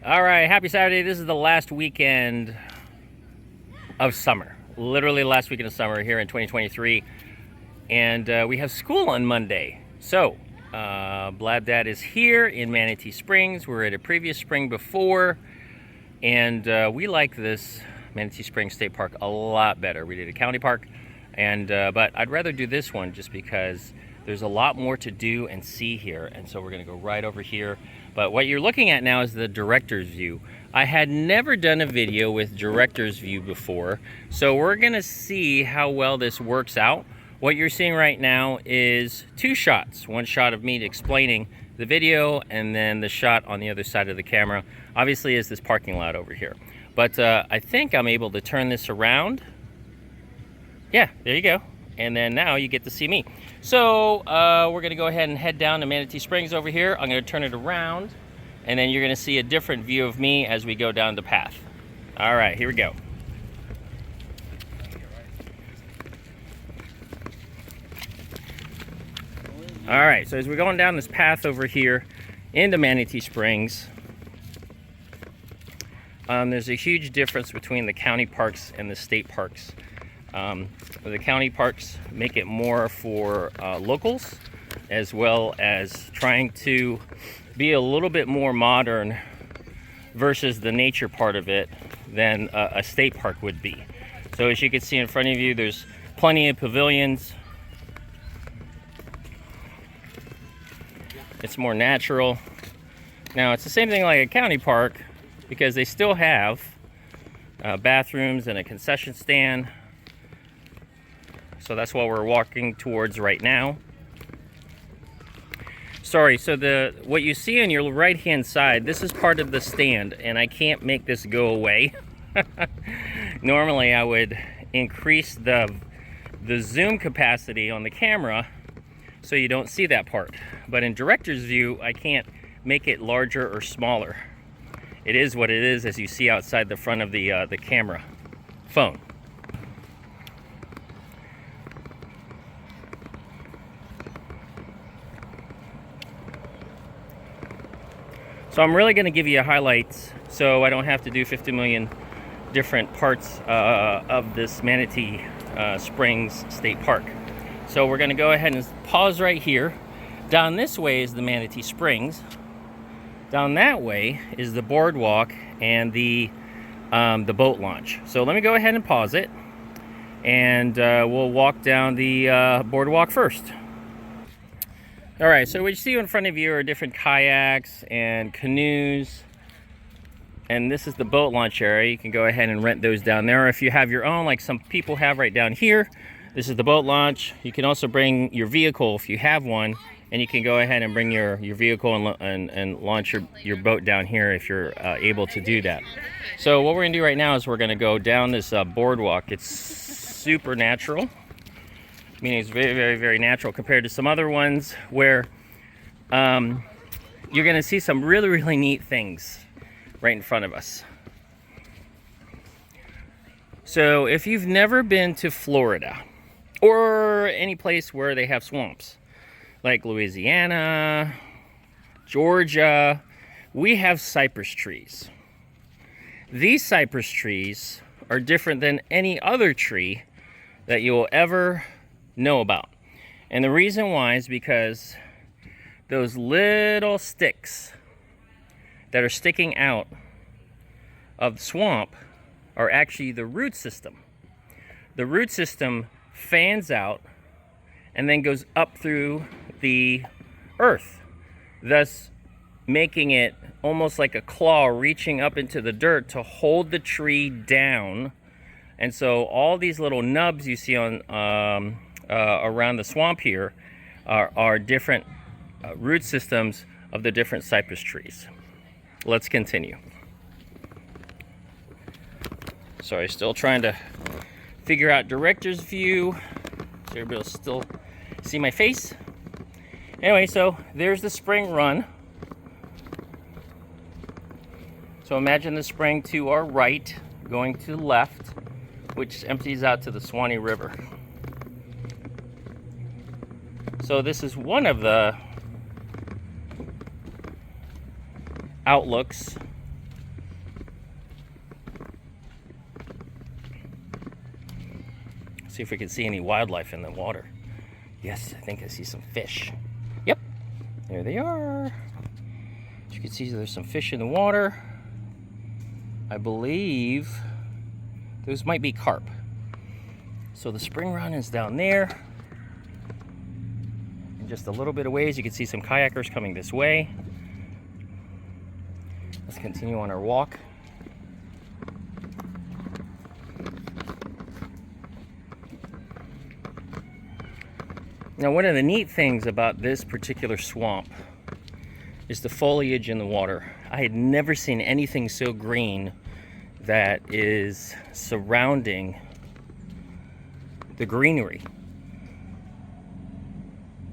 All right, happy Saturday. This is the last weekend of summer. Literally last weekend of summer here in 2023. And we have school on Monday. So, Blab Dad is here in Manatee Springs. We were at a previous spring before. And we like this Manatee Springs State Park a lot better. We did a county park. But I'd rather do this one just because there's a lot more to do and see here. And so we're going to go right over here. But what you're looking at now is the director's view. I had never done a video with director's view before, so we're gonna see how well this works out. What you're seeing right now is two shots. One shot of me explaining the video, and then the shot on the other side of the camera, obviously, is this parking lot over here. But I think I'm able to turn this around. Yeah, there you go. And then now you get to see me. So we're gonna go ahead and head down to Manatee Springs over here. I'm gonna turn it around, and then you're gonna see a different view of me as we go down the path. All right, here we go. All right, so as we're going down this path over here into Manatee Springs, there's a huge difference between the county parks and the state parks. The county parks make it more for locals, as well as trying to be a little bit more modern versus the nature part of it than a state park would be. So as you can see in front of you, there's plenty of pavilions. It's more natural. Now it's the same thing like a county park, because they still have bathrooms and a concession stand. So that's what we're walking towards right now. Sorry, so what you see on your right hand side, this is part of the stand, and I can't make this go away. Normally I would increase the zoom capacity on the camera so you don't see that part. But in director's view, I can't make it larger or smaller. It is what it is, as you see outside the front of the camera phone. So I'm really going to give you highlights so I don't have to do 50 million different parts of this Manatee Springs State Park. So we're going to go ahead and pause right here. Down this way is the Manatee Springs. Down that way is the boardwalk and the boat launch. So let me go ahead and pause it, and we'll walk down the boardwalk first. All right, so what you see in front of you are different kayaks and canoes. And this is the boat launch area. You can go ahead and rent those down there. If you have your own, like some people have right down here, this is the boat launch. You can also bring your vehicle if you have one, and you can go ahead and bring your vehicle and launch your boat down here if you're able to do that. So what we're gonna do right now is we're gonna go down this boardwalk. It's super natural. Meaning it's very, very, very natural compared to some other ones where you're going to see some really, really neat things right in front of us. So if you've never been to Florida or any place where they have swamps, like Louisiana, Georgia, we have cypress trees. These cypress trees are different than any other tree that you will ever know about. And the reason why is because those little sticks that are sticking out of the swamp are actually the root system. The root system fans out and then goes up through the earth, thus making it almost like a claw reaching up into the dirt to hold the tree down. And so all these little nubs you see on around the swamp here are different root systems of the different cypress trees. Let's continue. Sorry, still trying to figure out director's view so everybody will still see my face. Anyway, so there's the spring run. So imagine the spring to our right going to the left, which empties out to the Swanee River. So this is one of the outlooks see if we can see any wildlife in the water. Yes, I think I see some fish. Yep, there they are. As you can see, there's some fish in the water. I believe those might be carp. So the spring run is down there. And just a little bit of ways, you can see some kayakers coming this way. Let's continue on our walk. Now, one of the neat things about this particular swamp is the foliage in the water. I had never seen anything so green that is surrounding the greenery.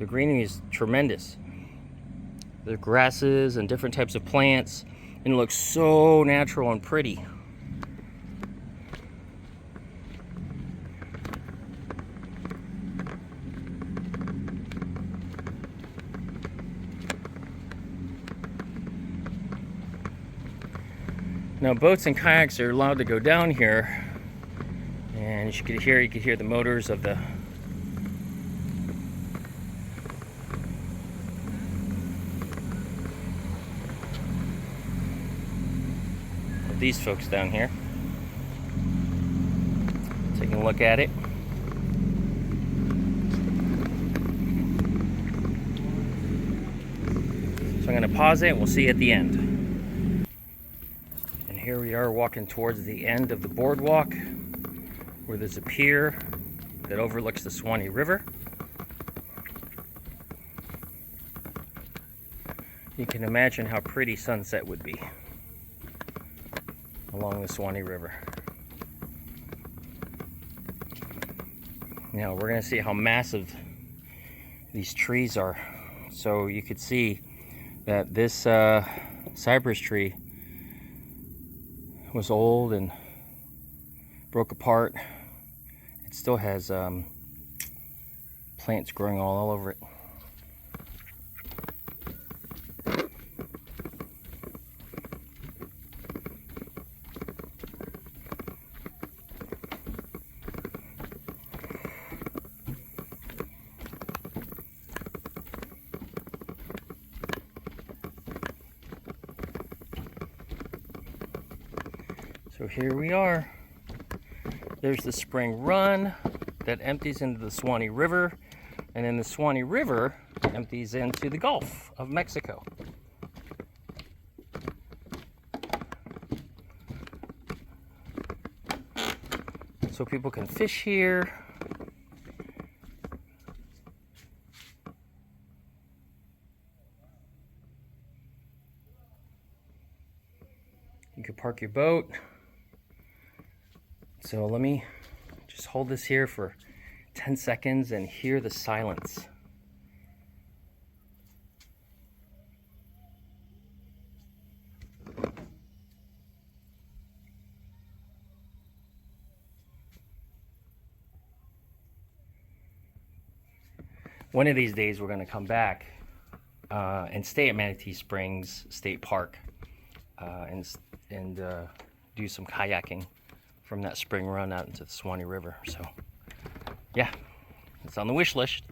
The greenery is tremendous. The grasses and different types of plants, and it looks so natural and pretty. Now, boats and kayaks are allowed to go down here, and as you could hear the motors of these folks down here. Taking a look at it. So I'm going to pause it and we'll see you at the end. And here we are walking towards the end of the boardwalk where there's a pier that overlooks the Swanee River. You can imagine how pretty sunset would be along the Swanee River. Now we're going to see how massive these trees are. So you could see that this cypress tree was old and broke apart. It still has plants growing all over it. So here we are. There's the spring run that empties into the Swanee River, and then the Swanee River empties into the Gulf of Mexico. So people can fish here. You can park your boat. So let me just hold this here for 10 seconds and hear the silence. One of these days we're going to come back and stay at Manatee Springs State Park and do some kayaking from that spring run out into the Swanee River. So yeah, it's on the wish list.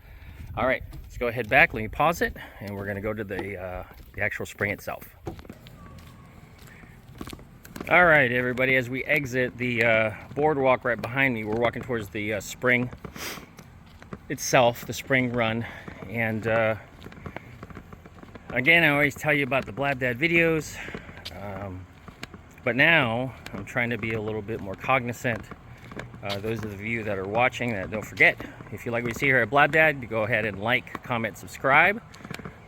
All right, let's go ahead back. Let me pause it, and we're going to go to the actual spring itself. All right, everybody, as we exit the boardwalk right behind me, we're walking towards the spring itself, the spring run. And again, I always tell you about the Blab Dad videos, but now I'm trying to be a little bit more cognizant. Those of you that are watching, don't forget, if you like what you see here at Blab Dad, go ahead and like, comment, subscribe.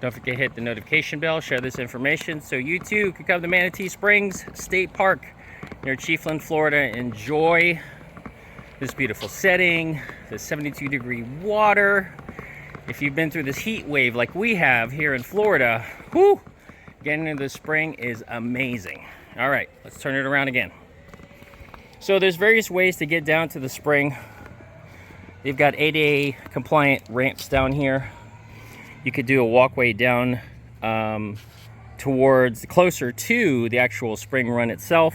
Don't forget to hit the notification bell, share this information so you too can come to Manatee Springs State Park near Chiefland, Florida. Enjoy this beautiful setting, the 72-degree water. If you've been through this heat wave like we have here in Florida, whoo, getting into the spring is amazing. All right, let's turn it around again. So there's various ways to get down to the spring. They've got ADA compliant ramps down here. You could do a walkway down towards closer to the actual spring run itself.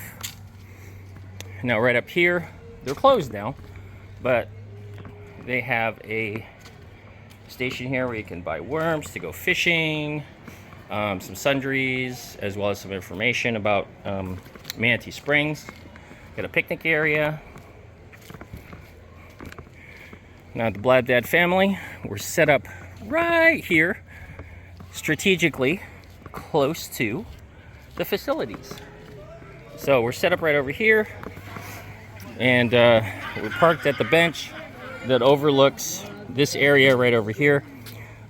Now right up here, they're closed now, but they have a station here where you can buy worms to go fishing, some sundries, as well as some information about Manatee Springs. Got a picnic area. Now the Blab Dad family, we're set up right here, strategically close to the facilities. So we're set up right over here, and we're parked at the bench that overlooks this area right over here.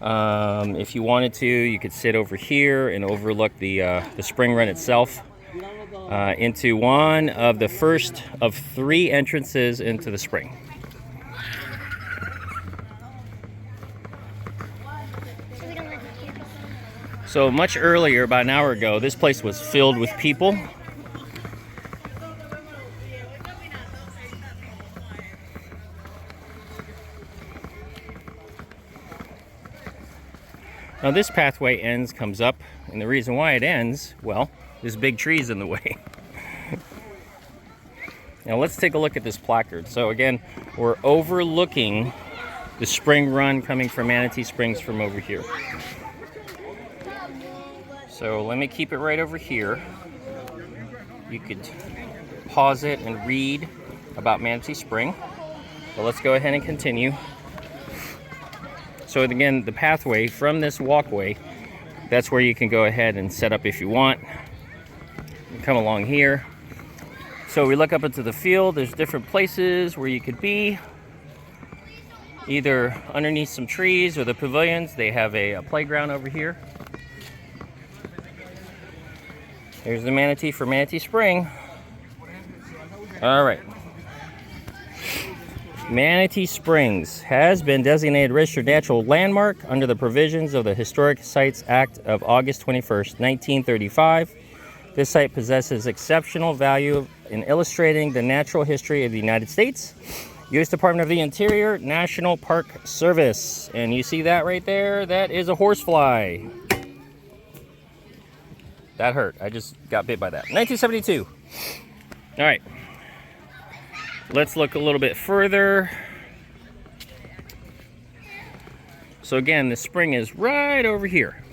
If you wanted to, you could sit over here and overlook the spring run itself into one of the first of 3 entrances into the spring. So much earlier, about an hour ago, this place was filled with people. Now this pathway comes up, and the reason why it ends, well, there's big trees in the way. Now let's take a look at this placard. So again, we're overlooking the spring run coming from Manatee Springs from over here. So let me keep it right over here. You could pause it and read about Manatee Spring. But let's go ahead and continue. So again, the pathway from this walkway, that's where you can go ahead and set up if you want. You come along here. So we look up into the field. There's different places where you could be. Either underneath some trees or the pavilions. They have a playground over here. Here's the manatee for Manatee Spring. All right. Manatee Springs has been designated registered natural landmark under the provisions of the Historic Sites Act of August 21st, 1935. This site possesses exceptional value in illustrating the natural history of the United States. U.S. Department of the Interior, National Park Service. And you see that right there? That is a horsefly. That hurt. I just got bit by that. 1972. All right. Let's look a little bit further. So again, the spring is right over here.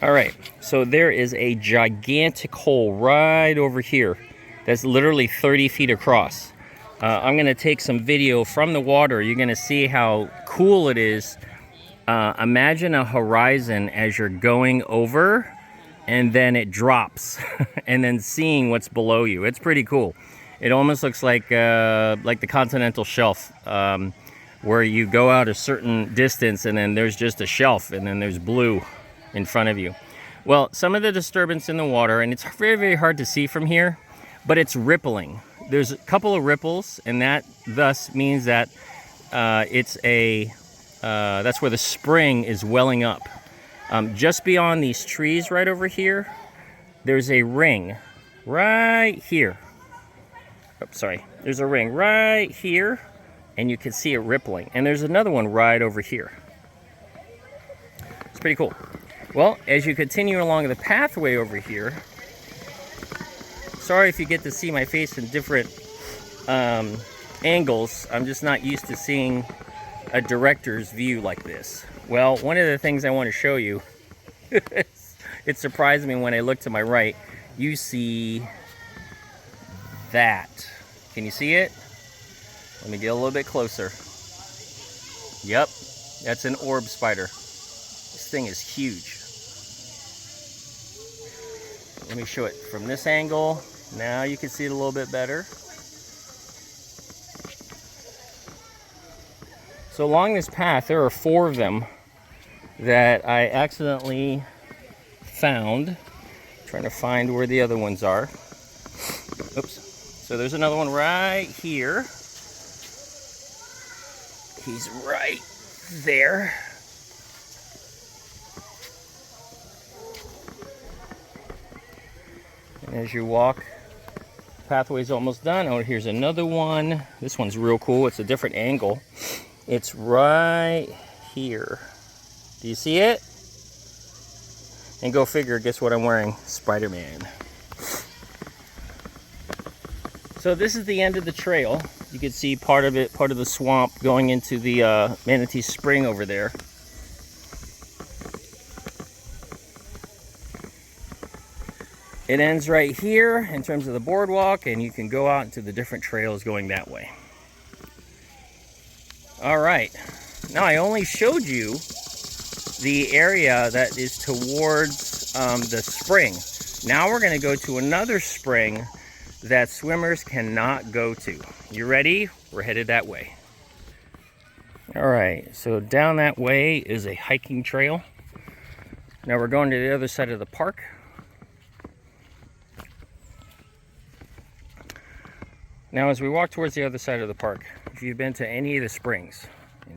All right, so there is a gigantic hole right over here that's literally 30 feet across. I'm going to take some video from the water. You're going to see how cool it is. Imagine a horizon as you're going over, and then it drops, and then seeing what's below you. It's pretty cool. It almost looks like the continental shelf, where you go out a certain distance, and then there's just a shelf, and then there's blue in front of you. Well, some of the disturbance in the water, and it's very, very hard to see from here, but it's rippling. There's a couple of ripples, and that thus means that that's where the spring is welling up. Just beyond these trees right over here, there's a ring right here. Oops, sorry. There's a ring right here, and you can see it rippling. And there's another one right over here. It's pretty cool. Well, as you continue along the pathway over here, sorry if you get to see my face in different angles. I'm just not used to seeing a director's view like this. Well, one of the things I want to show you, it surprised me when I looked to my right. You see that. Can you see it? Let me get a little bit closer. Yep, that's an orb spider. This thing is huge. Let me show it from this angle. Now you can see it a little bit better. So along this path, there are 4 of them that I accidentally found. I'm trying to find where the other ones are. Oops. So there's another one right here. He's right there. And as you walk, pathway's almost done. Oh, here's another one. This one's real cool. It's a different angle. It's right here. Do you see it? And go figure, guess what I'm wearing? Spider-Man. So this is the end of the trail. You can see part of it, part of the swamp going into the Manatee Spring over there. It ends right here in terms of the boardwalk, and you can go out into the different trails going that way. All right, now I only showed you the area that is towards the spring. Now we're gonna go to another spring that swimmers cannot go to. You ready? We're headed that way. All right, so down that way is a hiking trail. Now we're going to the other side of the park. Now as we walk towards the other side of the park, if you've been to any of the springs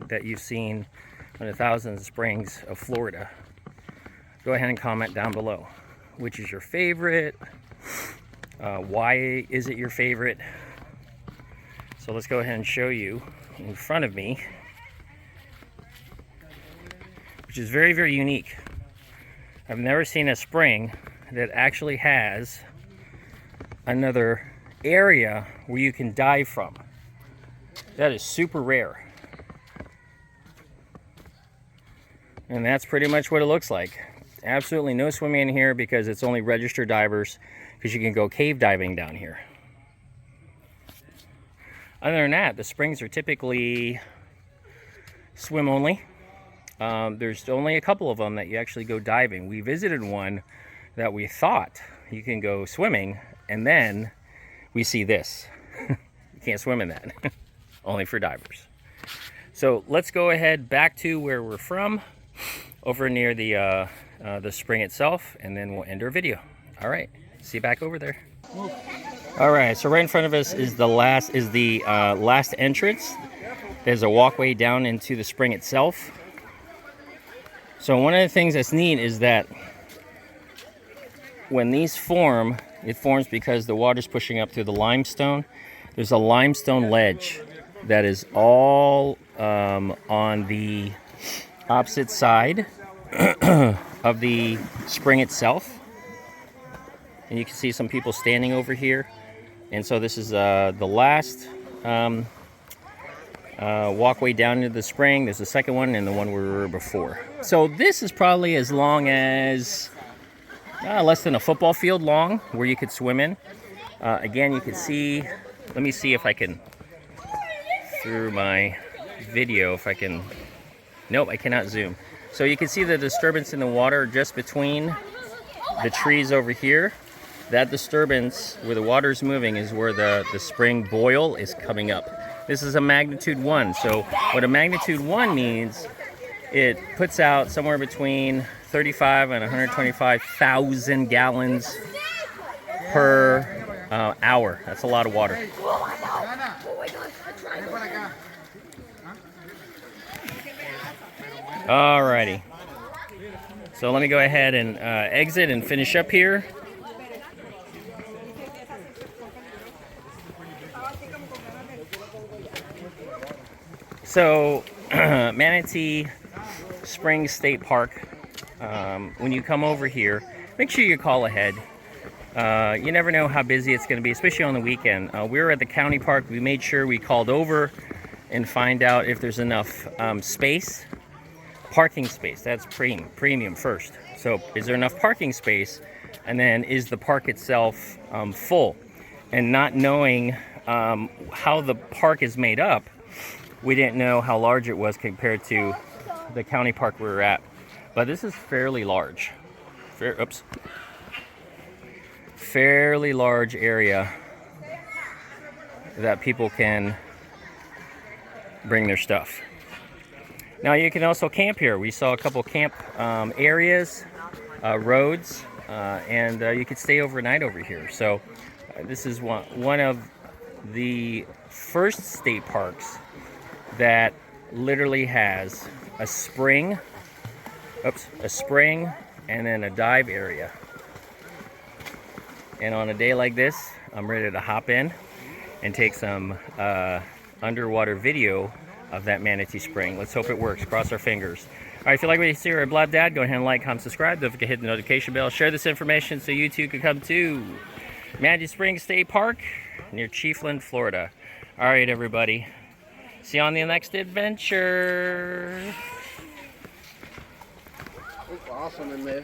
that you've seen in the thousands of springs of Florida, go ahead and comment down below. Which is your favorite? Why is it your favorite? So let's go ahead and show you in front of me, which is very, very unique. I've never seen a spring that actually has another area where you can dive from. That is super rare. And that's pretty much what it looks like. Absolutely no swimming in here because it's only registered divers, because you can go cave diving down here. Other than that, the springs are typically swim only. There's only a couple of them that you actually go diving. We visited one that we thought you can go swimming, and then we see this. You can't swim in that. Only for divers. So let's go ahead back to where we're from, over near the spring itself, and then we'll end our video. All right, see you back over there. All right, so right in front of us is the last entrance. There's a walkway down into the spring itself. So one of the things that's neat is that when these form, it forms because the water's pushing up through the limestone. There's a limestone ledge that is all on the opposite side of the spring itself. And you can see some people standing over here. And so this is the last walkway down into the spring. There's the second one and the one where we were before. So this is probably as long as less than a football field long, where you could swim in. Again, you can see, let me see if I can, through my video, if I can, nope, I cannot zoom. So you can see the disturbance in the water just between the trees over here. That disturbance where the water is moving is where the spring boil is coming up. This is a magnitude 1. So what a magnitude 1 means, it puts out somewhere between 35 and 125,000 gallons per hour. That's a lot of water. Alrighty. So let me go ahead and exit and finish up here. So, Manatee Springs State Park, when you come over here, make sure you call ahead. You never know how busy it's going to be, especially on the weekend. We were at the county park. We made sure we called over and find out if there's enough space, parking space. That's premium first. So is there enough parking space? And then is the park itself full? And not knowing how the park is made up, we didn't know how large it was compared to the county park we were at. But this is fairly large. Fairly large area that people can bring their stuff. Now you can also camp here. We saw a couple camp areas, roads, and you could stay overnight over here. So this is one of the first state parks that literally has a spring, and then a dive area. And on a day like this, I'm ready to hop in and take some underwater video of that Manatee Spring. Let's hope it works. Cross our fingers. All right, if you like what you see or blah dad, go ahead and like, comment, subscribe. Don't forget to hit the notification bell. Share this information so you too can come to Manatee Springs State Park near Chiefland, Florida. All right, everybody. See you on the next adventure. It's awesome in there.